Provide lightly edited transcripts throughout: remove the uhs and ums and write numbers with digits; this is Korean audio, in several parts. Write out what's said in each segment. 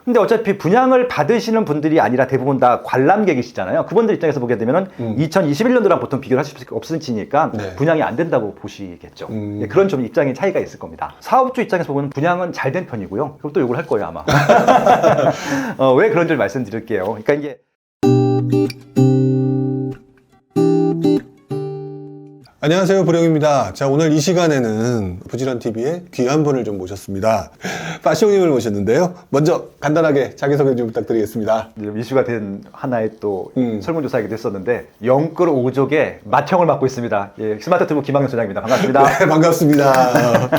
근데 어차피 분양을 받으시는 분들이 아니라 대부분 다 관람객이시잖아요. 그분들 입장에서 보게 되면은 2021년도랑 보통 비교를 하실 수 없으시니까 네. 분양이 안 된다고 보시겠죠. 예, 그런 좀 입장의 차이가 있을 겁니다. 사업주 입장에서 보면 분양은 잘 된 편이고요. 그럼 또 욕을 할 거예요, 아마. 왜 그런 줄 말씀드릴게요. 그러니까 이게 안녕하세요, 보령입니다. 자, 오늘 이 시간에는 부지런TV의 귀한 분을 좀 모셨습니다. 파시오님을 모셨는데요. 먼저 간단하게 자기소개 좀 부탁드리겠습니다. 이슈가 된 하나의 또 설문조사이기도 했었는데 영끌 5족의 맏형을 맡고 있습니다. 예, 스마트튜브 김학현 소장입니다. 반갑습니다. 네, 반갑습니다.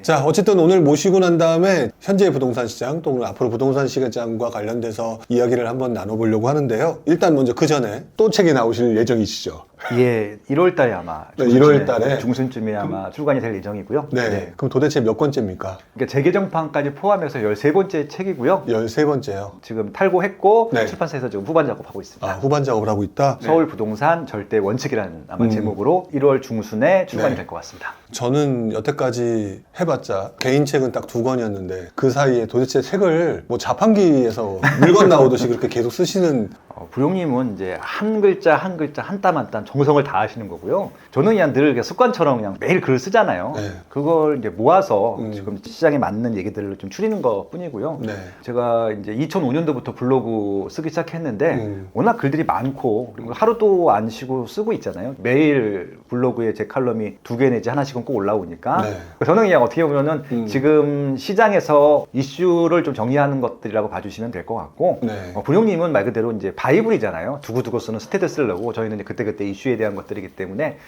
자, 어쨌든 오늘 모시고 난 다음에 현재 부동산 시장 또 앞으로 부동산 시장과 관련돼서 이야기를 한번 나눠보려고 하는데요. 일단 먼저 그 전에 또 책이 나오실 예정이시죠? 예, 1월 달에 아마 네, 1월 달에 중순쯤에 아마 출간이 될 예정이고요. 네. 네. 그럼 도대체 몇 권째입니까? 그러니까 재개정판까지 포함해서 13번째 책이고요. 13번째요. 지금 탈고했고 네. 출판사에서 지금 후반 작업하고 있습니다. 아, 후반 작업을 하고 있다? 서울 부동산 절대 원칙이라는 아마 제목으로 1월 중순에 출간이 네. 될 것 같습니다. 저는 여태까지 해봤자 개인 책은 딱 2권이었는데 그 사이에 도대체 책을 뭐 자판기에서 물건 나오듯이 그렇게 계속 쓰시는 부용님은 이제 한 글자 한 글자 한 땀 한 땀 정성을 다하시는 거고요. 저는 그냥 늘 그냥 습관처럼 그냥 매일 글을 쓰잖아요. 네. 그걸 이제 모아서 지금 시장에 맞는 얘기들을 좀 추리는 것 뿐이고요. 네. 제가 이제 2005년도부터 블로그 쓰기 시작했는데 워낙 글들이 많고 그리고 하루도 안 쉬고 쓰고 있잖아요. 매일 블로그에 제 칼럼이 2개 내지 하나씩은 꼭 올라오니까 네. 저는 그냥 어떻게 보면은 지금 시장에서 이슈를 좀 정리하는 것들이라고 봐주시면 될 것 같고 네. 부용님은 말 그대로 이제 바이블이잖아요. 두고두고 쓰는 스테트스러고 저희는 이제 그때그때 이슈에 대한 것들이기 때문에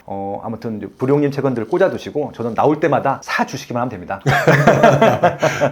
아무튼 부용님 책은들 꽂아두시고 저는 나올 때마다 사주시기만 하면 됩니다.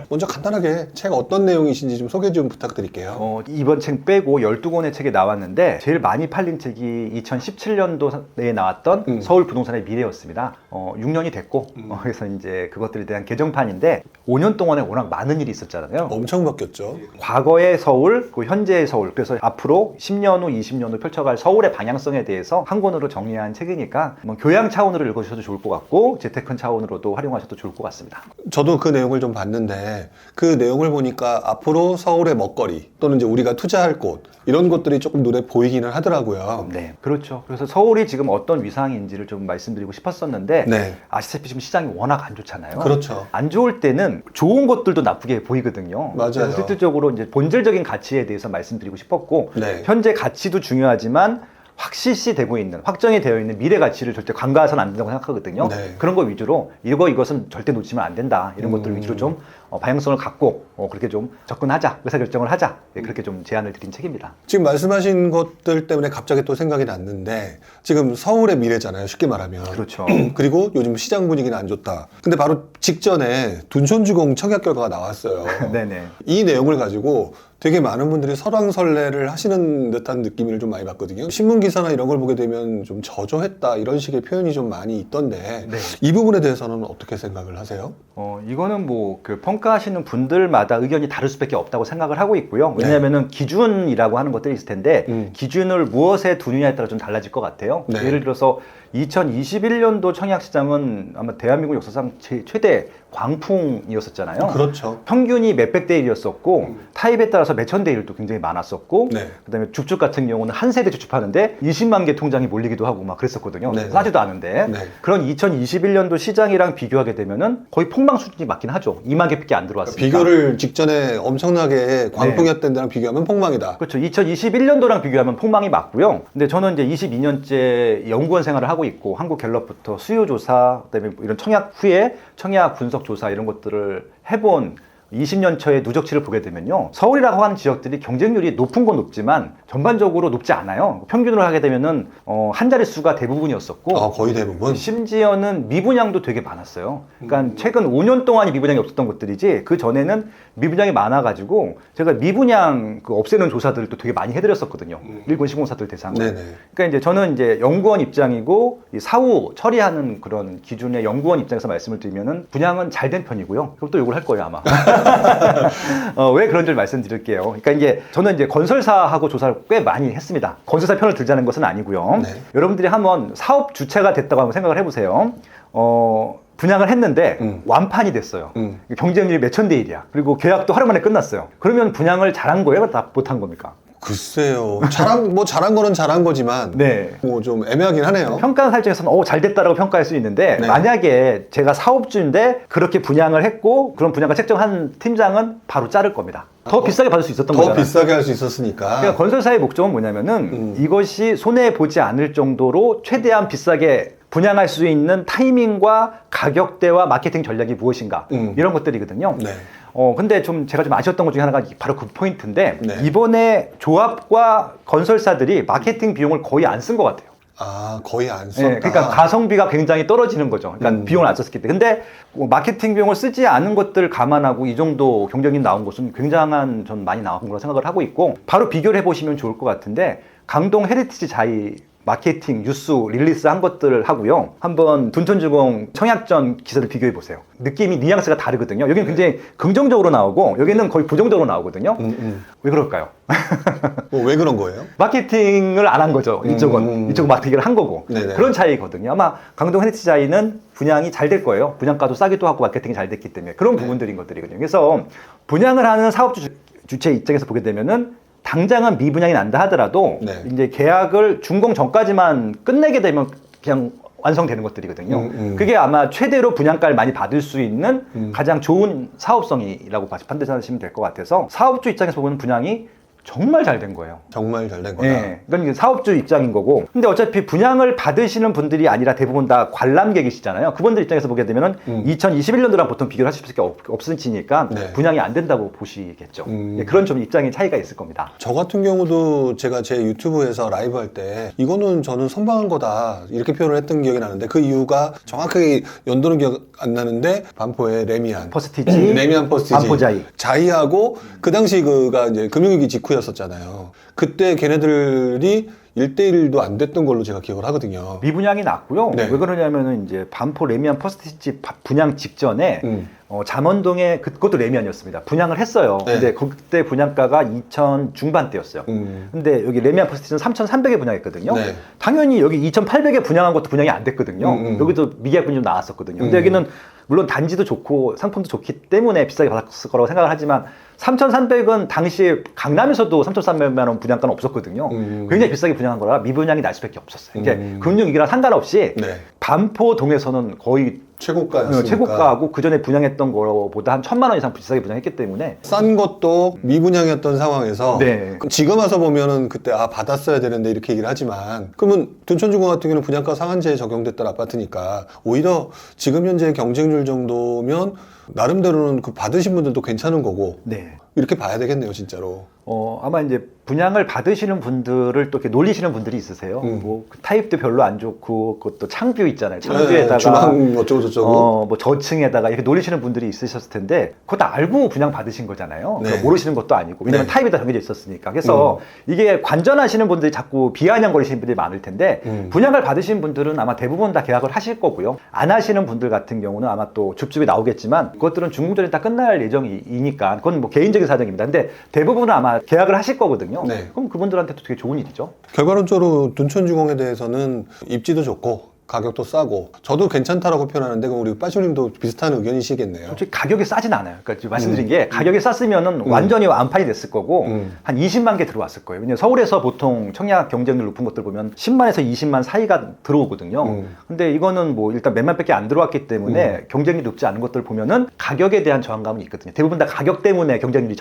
먼저 간단하게 책 어떤 내용이신지 좀 소개 좀 부탁드릴게요. 이번 책 빼고 12권의 책이 나왔는데 제일 많이 팔린 책이 2017년도에 나왔던 서울 부동산의 미래였습니다. 6년이 됐고 그래서 이제 그것들에 대한 개정판인데 5년 동안에 워낙 많은 일이 있었잖아요. 엄청 바뀌었죠. 과거의 서울, 그 현재의 서울, 그래서 앞으로 10년 후, 20년 후 펼쳐갈 서울의 방향성에 대해서 한 권으로 정리한 책이니까 뭐 교양 차원으로 읽어주셔도 좋을 것 같고 재테크 차원으로도 활용하셔도 좋을 것 같습니다. 저도 그 내용을 좀 봤는데 그 내용을 보니까 앞으로 서울의 먹거리 또는 이제 우리가 투자할 곳 이런 것들이 조금 눈에 보이기는 하더라고요. 네, 그렇죠. 그래서 서울이 지금 어떤 위상인지를 좀 말씀드리고 싶었었는데 네. 아시다시피 지금 시장이 워낙 안 좋잖아요. 그렇죠. 안 좋을 때는 좋은 것들도 나쁘게 보이거든요. 맞아요. 그래서 실질적으로 이제 본질적인 가치에 대해서 말씀드리고 싶었고 네. 현재 가치도 중요하지만 확실시 되고 있는, 확정이 되어 있는 미래 가치를 절대 간과해서는 안 된다고 생각하거든요. 네. 그런 거 위주로 이것은 절대 놓치면 안 된다. 이런 것들 위주로 좀 방향성을 갖고 그렇게 좀 접근하자, 의사결정을 하자. 그렇게 좀 제안을 드린 책입니다. 지금 말씀하신 것들 때문에 갑자기 또 생각이 났는데 지금 서울의 미래잖아요. 쉽게 말하면. 그렇죠. 그리고 요즘 시장 분위기는 안 좋다. 근데 바로 직전에 둔촌주공 청약 결과가 나왔어요. 네네. 이 내용을 가지고 되게 많은 분들이 설왕설래를 하시는 듯한 느낌을 좀 많이 받거든요. 신문 기사나 이런 걸 보게 되면 좀 저조했다 이런 식의 표현이 좀 많이 있던데 네. 이 부분에 대해서는 어떻게 생각을 하세요? 이거는 뭐 그 평가하시는 분들마다 의견이 다를 수밖에 없다고 생각을 하고 있고요. 왜냐하면은 기준이라고 하는 것들이 있을 텐데 기준을 무엇에 두느냐에 따라 좀 달라질 것 같아요. 네. 예를 들어서 2021년도 청약 시장은 아마 대한민국 역사상 최대 광풍이었었잖아요. 그렇죠. 평균이 몇백 대 1이었었고 타입에 따라서 몇천 대 1도 굉장히 많았었고 네. 그다음에 주축 같은 경우는 한 세대 주축하는데 20만 개 통장이 몰리기도 하고 막 그랬었거든요. 네. 사지도 않은데 네. 그런 2021년도 시장이랑 비교하게 되면은 거의 폭망 수준이 맞긴 하죠. 2만 개밖에 안 들어왔으니까. 비교를 직전에 엄청나게 광풍이었던 데랑 비교하면 폭망이다. 그렇죠. 2021년도랑 비교하면 폭망이 맞고요. 근데 저는 이제 22년째 연구원 생활을 하고 있고 한국갤럽부터 수요 조사, 그다음에 이런 청약 후에 청약 분석 조사 이런 것들을 해본 20년 처의 누적치를 보게 되면요. 서울이라고 하는 지역들이 경쟁률이 높은 건 높지만 전반적으로 높지 않아요. 평균으로 하게 되면은 한 자릿수가 대부분이었었고 거의 대부분. 심지어는 미분양도 되게 많았어요. 그러니까 최근 5년 동안이 미분양이 없었던 것들이지 그 전에는 미분양이 많아가지고 제가 미분양 없애는 조사들을 또 되게 많이 해드렸었거든요. 일본 시공사들 대상으로. 네네. 그러니까 이제 저는 이제 연구원 입장이고 이 사후 처리하는 그런 기준의 연구원 입장에서 말씀을 드리면은 분양은 잘 된 편이고요. 그럼 또 욕을 할 거예요 아마. 왜 그런 줄 말씀드릴게요. 그러니까 이게 저는 이제 건설사하고 조사를 꽤 많이 했습니다. 건설사 편을 들자는 것은 아니고요. 네. 여러분들이 한번 사업 주체가 됐다고 한번 생각을 해보세요. 분양을 했는데 완판이 됐어요. 경쟁률이 몇천 대 1이야. 그리고 계약도 하루 만에 끝났어요. 그러면 분양을 잘한 거예요? 다 못한 겁니까? 글쎄요. 잘한 거는 잘한 거지만 네. 뭐 좀 애매하긴 하네요. 평가하는 사람 입장에서는 잘 됐다라고 평가할 수 있는데 네. 만약에 제가 사업주인데 그렇게 분양을 했고 그런 분양가 책정한 팀장은 바로 자를 겁니다. 더 비싸게 받을 수 있었던 더 거잖아요. 비싸게 할 수 있었으니까. 그러니까 건설사의 목적은 뭐냐면은 이것이 손해 보지 않을 정도로 최대한 비싸게 분양할 수 있는 타이밍과 가격대와 마케팅 전략이 무엇인가 이런 것들이거든요. 네. 근데 제가 좀 아쉬웠던 것 중에 하나가 바로 그 포인트인데 네. 이번에 조합과 건설사들이 마케팅 비용을 거의 안 쓴 것 같아요. 아, 거의 안 썼다. 네, 그러니까 가성비가 굉장히 떨어지는 거죠. 그러니까 비용을 안 썼기 때문에. 근데 마케팅 비용을 쓰지 않은 것들을 감안하고 이 정도 경쟁이 나온 것은 굉장한 전 많이 나온 거라고 생각을 하고 있고 바로 비교를 해보시면 좋을 것 같은데 강동 헤리티지 자이 마케팅, 뉴스, 릴리스 한 것들을 하고요. 한번 둔촌주공 청약전 기사를 비교해 보세요. 느낌이 뉘앙스가 다르거든요. 여기는 굉장히 긍정적으로 나오고 여기는 거의 부정적으로 나오거든요. 왜 그럴까요? 왜 그런 거예요? 마케팅을 안 한 거죠. 이쪽은 마케팅을 한 거고 네네. 그런 차이거든요. 아마 강동 헤리티자이는 분양이 잘 될 거예요. 분양가도 싸기도 하고 마케팅이 잘 됐기 때문에 그런 부분들인 것들이거든요. 그래서 분양을 하는 사업주 주체 입장에서 보게 되면은 당장은 미분양이 난다 하더라도 네. 이제 계약을 준공 전까지만 끝내게 되면 그냥 완성되는 것들이거든요. 그게 아마 최대로 분양가를 많이 받을 수 있는 가장 좋은 사업성이라고 판단하시면 될 것 같아서 사업주 입장에서 보는 분양이 정말 잘 된 거예요. 정말 잘 된 거다. 네, 이건 이제 사업주 입장인 거고. 근데 어차피 분양을 받으시는 분들이 아니라 대부분 다 관람객이시잖아요. 그분들 입장에서 보게 되면은 2021년도랑 보통 비교를 하실 수밖에 없으니까 네. 분양이 안 된다고 보시겠죠. 네, 그런 좀 입장의 차이가 있을 겁니다. 저 같은 경우도 제가 제 유튜브에서 라이브 할 때 이거는 저는 선방한 거다 이렇게 표현을 했던 기억이 나는데 그 이유가 정확하게 연도는 기억 안 나는데 반포의 레미안 퍼스티지, 레미안 퍼스티지 반포자이. 자이하고 그 당시 그가 이제 금융위기 직후였었잖아요. 그때 걔네들이 1대1도 안 됐던 걸로 제가 기억을 하거든요. 미분양이 났고요. 네. 왜 그러냐면은 이제 반포 레미안 퍼스티지 분양 직전에 잠원동에 그것도 레미안이었습니다. 분양을 했어요. 네. 근데 그때 분양가가 2천 중반대였어요. 근데 여기 레미안 퍼스티지는 3,300에 분양했거든요. 네. 당연히 여기 2,800에 분양한 것도 분양이 안 됐거든요. 여기도 미계약분이 좀 나왔었거든요. 근데 여기는 물론 단지도 좋고 상품도 좋기 때문에 비싸게 받았을 거라고 생각을 하지만 3,300은 당시에 강남에서도 3,300만 원 분양가는 없었거든요. 굉장히 비싸게 분양한 거라 미분양이 날 수밖에 없었어요. 이게 금융위기랑 상관없이 네. 반포동에서는 거의 최고가였으니까. 최고가하고 그 전에 분양했던 거보다 한 1,000만 원 이상 비싸게 분양했기 때문에 싼 것도 미분양이었던 상황에서 네. 지금 와서 보면은 그때 받았어야 되는데 이렇게 얘기를 하지만 그러면 둔촌주공 같은 경우는 분양가 상한제에 적용됐던 아파트니까 오히려 지금 현재 경쟁률 정도면 나름대로는 그 받으신 분들도 괜찮은 거고 네. 이렇게 봐야 되겠네요 진짜로. 아마 이제 분양을 받으시는 분들을 또 이렇게 놀리시는 분들이 있으세요. 뭐 타입도 별로 안 좋고 그것도 창뷰 있잖아요. 창뷰에다가 주방 어쩌고 저쩌고 뭐 저층에다가 이렇게 놀리시는 분들이 있으셨을 텐데 그거 다 알고 분양 받으신 거잖아요. 네. 그러니까 모르시는 것도 아니고 왜냐면 네. 타입이 다 정해져 있었으니까. 그래서 이게 관전하시는 분들이 자꾸 비아냥거리시는 분들이 많을 텐데 분양을 받으신 분들은 아마 대부분 다 계약을 하실 거고요. 안 하시는 분들 같은 경우는 아마 또 줍줍이 나오겠지만 그것들은 중공전이 다 끝날 예정이니까 그건 뭐 개인적인 사정입니다. 근데 대부분은 아마 계약을 하실 거거든요. 네. 그럼 그분들한테도 되게 좋은 일이죠. 결과론적으로 둔촌주공에 대해서는 입지도 좋고 가격도 싸고 저도 괜찮다라고 표현하는데 그럼 우리 빠슈님도 비슷한 의견이시겠네요. 솔직히 가격이 싸진 않아요. 그러니까 지금 말씀드린 게 가격이 쌌으면은 완전히 완판이 됐을 거고 한 20만 개 들어왔을 거예요. 왜냐면 서울에서 보통 청약 경쟁률 높은 것들 보면 10만에서 20만 사이가 들어오거든요. 근데 이거는 뭐 일단 몇만 밖에 안 들어왔기 때문에 경쟁률이 높지 않은 것들 보면은 가격에 대한 저항감은 있거든요. 대부분 다 가격 때문에 경쟁률이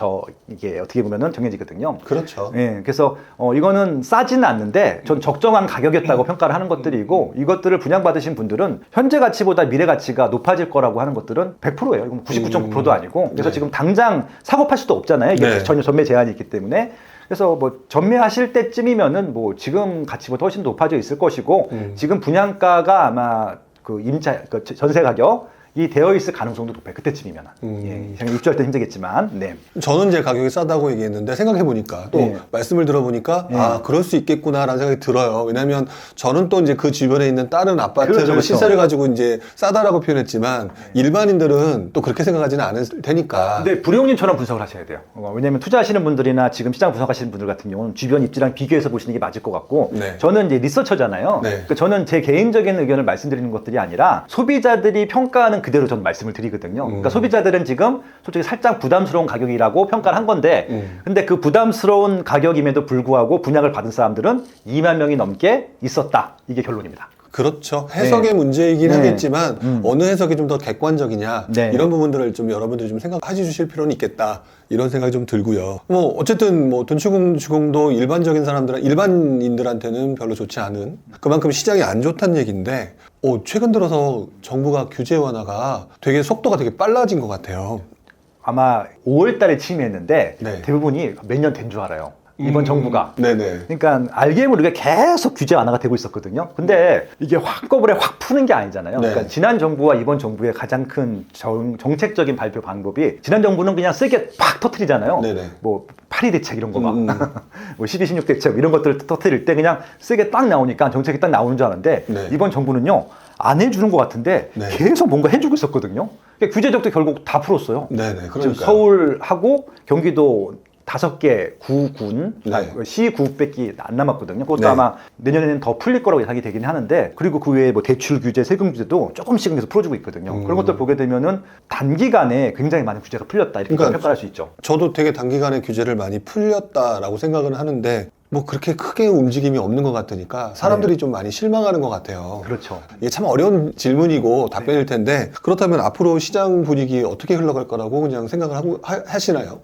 이게 어떻게 보면은 정해지거든요. 그렇죠. 예, 그래서 이거는 싸지는 않는데 전 적정한 가격이었다고 평가를 하는 것들이고 이것들을 분양받으신 분들은 현재 가치보다 미래 가치가 높아질 거라고 하는 것들은 100%예요. 이건 99.9%도 아니고 그래서 네. 지금 당장 사고 팔 수도 없잖아요. 이게 네. 전혀 전매 제한이 있기 때문에 그래서 뭐 전매하실 때쯤이면은 뭐 지금 가치보다 훨씬 높아져 있을 것이고 지금 분양가가 아마 그 임차 그 전세 가격 되어 있을 가능성도 높아요. 그때쯤이면. 예, 제가 입주할 때 힘들겠지만. 네. 저는 제 가격이 싸다고 얘기했는데 생각해보니까 또 네. 말씀을 들어보니까 네. 아 그럴 수 있겠구나라는 생각이 들어요. 왜냐하면 저는 또 이제 그 주변에 있는 다른 아파트를 그렇죠, 그렇죠. 시세를 가지고 이제 싸다라고 표현했지만 일반인들은 또 그렇게 생각하지는 않을 테니까. 근데 불용님처럼 분석을 하셔야 돼요. 왜냐면 투자하시는 분들이나 지금 시장 분석하시는 분들 같은 경우는 주변 입지랑 비교해서 보시는 게 맞을 것 같고 네. 저는 이제 리서처잖아요. 네. 그러니까 저는 제 개인적인 의견을 말씀드리는 것들이 아니라 소비자들이 평가하는 그대로 저는 말씀을 드리거든요. 그러니까 소비자들은 지금 솔직히 살짝 부담스러운 가격이라고 평가를 한 건데 근데 그 부담스러운 가격임에도 불구하고 분양을 받은 사람들은 2만 명이 넘게 있었다. 이게 결론입니다. 그렇죠. 해석의 네. 문제이긴 네. 하겠지만 어느 해석이 좀 더 객관적이냐 네. 이런 부분들을 좀 여러분들이 좀 생각해 주실 필요는 있겠다 이런 생각이 좀 들고요. 뭐 어쨌든 뭐 돈추궁도 일반적인 사람들 일반인들한테는 별로 좋지 않은 그만큼 시장이 안 좋다는 얘기인데 최근 들어서 정부가 규제 완화가 되게 속도가 되게 빨라진 것 같아요. 아마 5월 달에 취임했는데 네. 대부분이 몇 년 된 줄 알아요. 이번 정부가. 네네. 그러니까 알게 모르게 계속 규제 완화가 되고 있었거든요. 근데 이게 한꺼번에 확 푸는 게 아니잖아요. 네. 그러니까 지난 정부와 이번 정부의 가장 큰 정책적인 발표 방법이 지난 정부는 그냥 세게 팍 터트리잖아요. 네네. 뭐 파리 대책 이런 거 막, 뭐 12, 16 대책 이런 것들을 터트릴 때 그냥 세게 딱 나오니까 정책이 딱 나오는 줄 알았는데 네. 이번 정부는요 안 해주는 것 같은데 네. 계속 뭔가 해주고 있었거든요. 그러니까 규제적도 결국 다 풀었어요. 네네. 지금 그러니까 서울하고 경기도 5개 구군, 네. 시구밖에 안 남았거든요. 그것도 네. 아마 내년에는 더 풀릴 거라고 예상이 되긴 하는데, 그리고 그 외에 뭐 대출 규제, 세금 규제도 조금씩은 계속 풀어주고 있거든요. 그런 것들 보게 되면은 단기간에 굉장히 많은 규제가 풀렸다 이렇게 그러니까 평가할 수 있죠. 저도 되게 단기간에 규제를 많이 풀렸다라고 생각을 하는데 뭐 그렇게 크게 움직임이 없는 것 같으니까 사람들이 좀 많이 실망하는 것 같아요. 그렇죠. 이게 참 어려운 질문이고 답변일 텐데 그렇다면 앞으로 시장 분위기 어떻게 흘러갈 거라고 그냥 생각을 하고 하시나요?